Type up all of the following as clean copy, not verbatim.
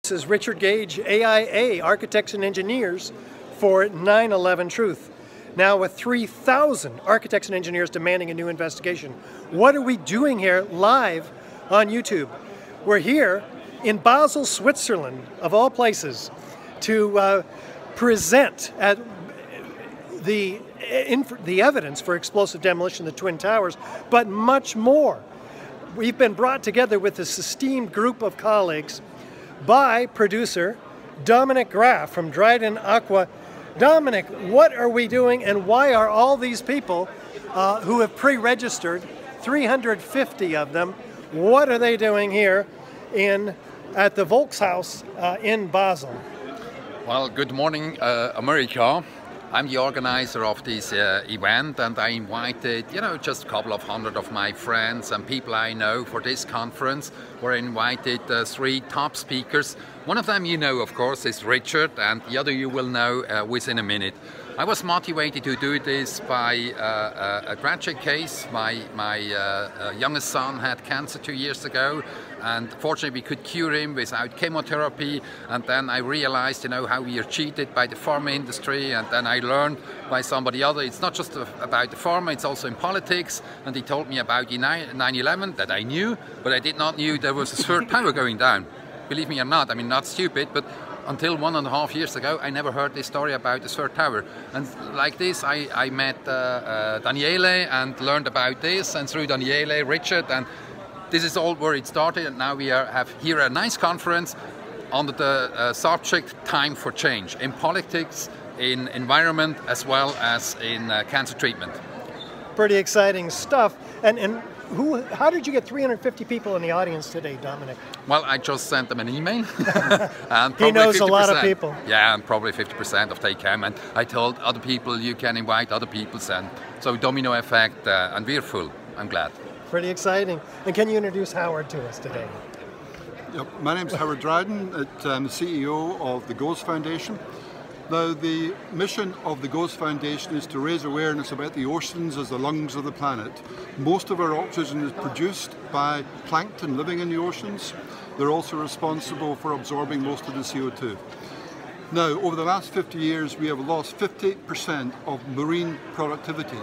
This is Richard Gage, AIA, Architects and Engineers for 9/11 Truth. Now with 3,000 architects and engineers demanding a new investigation. What are we doing here live on YouTube? We're here in Basel, Switzerland, of all places, to present at the evidence for explosive demolition of the Twin Towers, but much more. We've been brought together with this esteemed group of colleagues by producer Dominic Graff from Dryden Aqua. Dominic, what are we doing and why are all these people who have pre-registered, 350 of them, what are they doing here at the Volkshaus in Basel? Well, good morning, America. I'm the organizer of this event, and I invited, just a couple of hundred of my friends and people I know for this conference. We're invited 3 top speakers. One of them of course, is Richard, and the other you will know within a minute. I was motivated to do this by a tragic case. My youngest son had cancer 2 years ago, and fortunately we could cure him without chemotherapy. And then I realized, how we are cheated by the pharma industry, and then I learned by somebody else. It's not just about the pharma, it's also in politics. And he told me about 9/11 that I knew, but I did not know there was a third tower going down. Believe me or not, I mean, not stupid, but until 1.5 years ago, I never heard this story about the third tower. And like this, I met Daniele and learned about this, and through Daniele, Richard, and this is all where it started. And now we have here a nice conference under the subject Time for Change, in politics, in environment, as well as in cancer treatment. Pretty exciting stuff. And how did you get 350 people in the audience today, Dominic? Well, I just sent them an email. And he knows 50%, a lot of people. Yeah, and probably 50% of they came. And I told other people, you can invite other people. And so domino effect, and we're full. I'm glad. Pretty exciting. And can you introduce Howard to us today? Yep. My name's Howard Dryden. I'm the CEO of the Gage Foundation. Now, the mission of the Gage Foundation is to raise awareness about the oceans as the lungs of the planet. Most of our oxygen is produced by plankton living in the oceans. They're also responsible for absorbing most of the CO2. Now, over the last 50 years, we have lost 50% of marine productivity.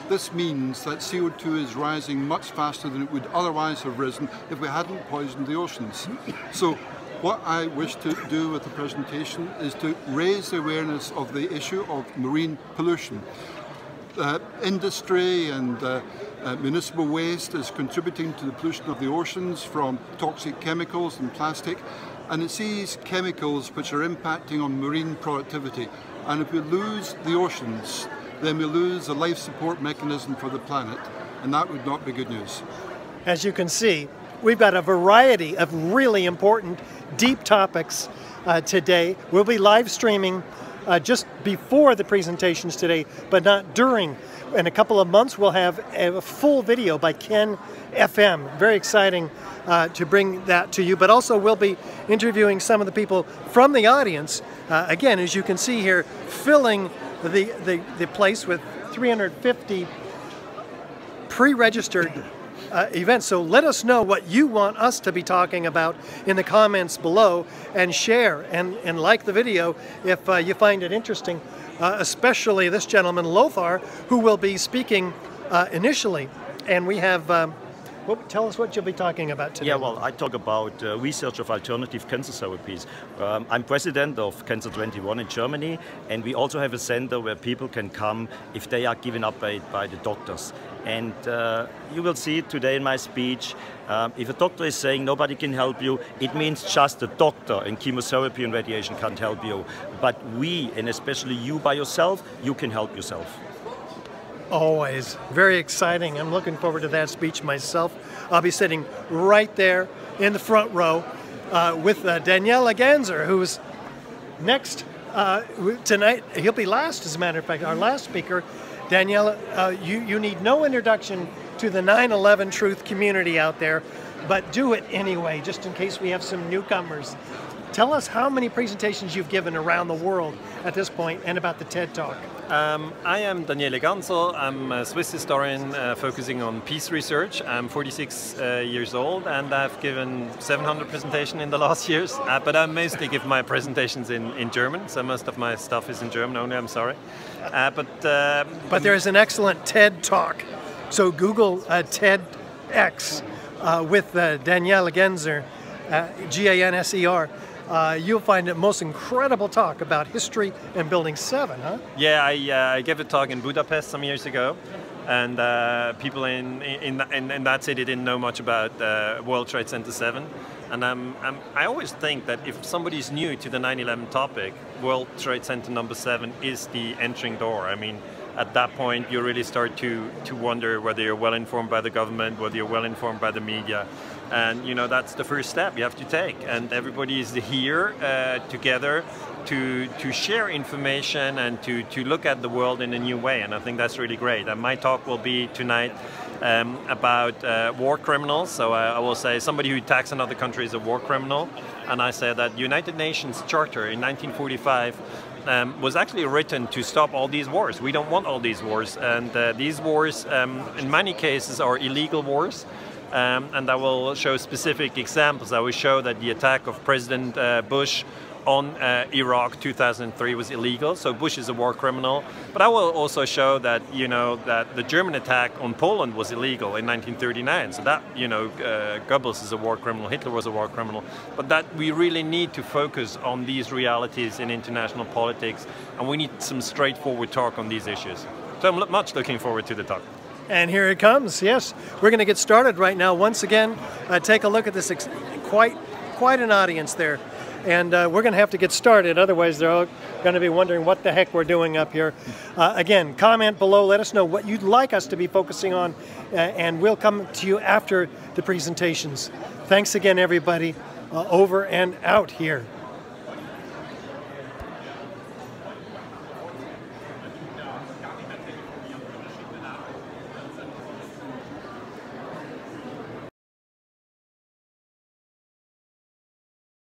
This means that CO2 is rising much faster than it would otherwise have risen if we hadn't poisoned the oceans. So, what I wish to do with the presentation is to raise the awareness of the issue of marine pollution. Industry and municipal waste is contributing to the pollution of the oceans from toxic chemicals and plastic, and it's these chemicals which are impacting on marine productivity. And if we lose the oceans, then we lose a life support mechanism for the planet, and that would not be good news. As you can see, we've got a variety of really important, deep topics today. We'll be live streaming just before the presentations today, but not during. In a couple of months, we'll have a full video by Ken FM. Very exciting to bring that to you, but also we'll be interviewing some of the people from the audience. Again, as you can see here, filling the place with 350 pre-registered events. So let us know what you want us to be talking about in the comments below, and share and like the video if you find it interesting, especially this gentleman, Lothar, who will be speaking initially. And we have, tell us what you'll be talking about today. Yeah, well, I talk about research of alternative cancer therapies. I'm president of Cancer 21 in Germany, and we also have a center where people can come if they are given up by the doctors. And you will see it today in my speech. If a doctor is saying nobody can help you, it means just a doctor and chemotherapy and radiation can't help you. But we, and especially you by yourself, you can help yourself. Always. Very exciting. I'm looking forward to that speech myself. I'll be sitting right there in the front row with Daniele Ganser, who's next tonight. He'll be last, as a matter of fact, our last speaker. Daniele, you need no introduction to the 9/11 Truth community out there, but do it anyway, just in case we have some newcomers. Tell us how many presentations you've given around the world at this point and about the TED Talk. I am Daniele Ganser. I'm a Swiss historian focusing on peace research. I'm 46 years old and I've given 700 presentations in the last years, but I mostly give my presentations in German, so most of my stuff is in German only, I'm sorry. But there's an excellent TED Talk, so Google TEDx with Daniele Ganser, Ganser. You'll find the most incredible talk about history and Building 7, huh? Yeah, I gave a talk in Budapest some years ago, and people in that city didn't know much about World Trade Center 7. And I always think that if somebody's new to the 9/11 topic, World Trade Center number 7 is the entering door. I mean, at that point, you really start to wonder whether you're well informed by the government, whether you're well informed by the media. And you know, that's the first step you have to take. And everybody is here together to share information and to look at the world in a new way. And I think that's really great. And my talk will be tonight about war criminals. So I will say somebody who attacks another country is a war criminal. And I say that United Nations Charter in 1945 was actually written to stop all these wars. We don't want all these wars. And these wars, in many cases, are illegal wars. And I will show specific examples. I will show that the attack of President Bush on Iraq 2003 was illegal, so Bush is a war criminal. But I will also show that, you know, that the German attack on Poland was illegal in 1939. So that, you know, Goebbels is a war criminal, Hitler was a war criminal. But that we really need to focus on these realities in international politics, and we need some straightforward talk on these issues. So I'm much looking forward to the talk. And here it comes, yes. We're going to get started right now. Once again, take a look at this, quite an audience there. And we're going to have to get started, otherwise they're all going to be wondering what the heck we're doing up here. Again, comment below, let us know what you'd like us to be focusing on, and we'll come to you after the presentations. Thanks again, everybody. Over and out here.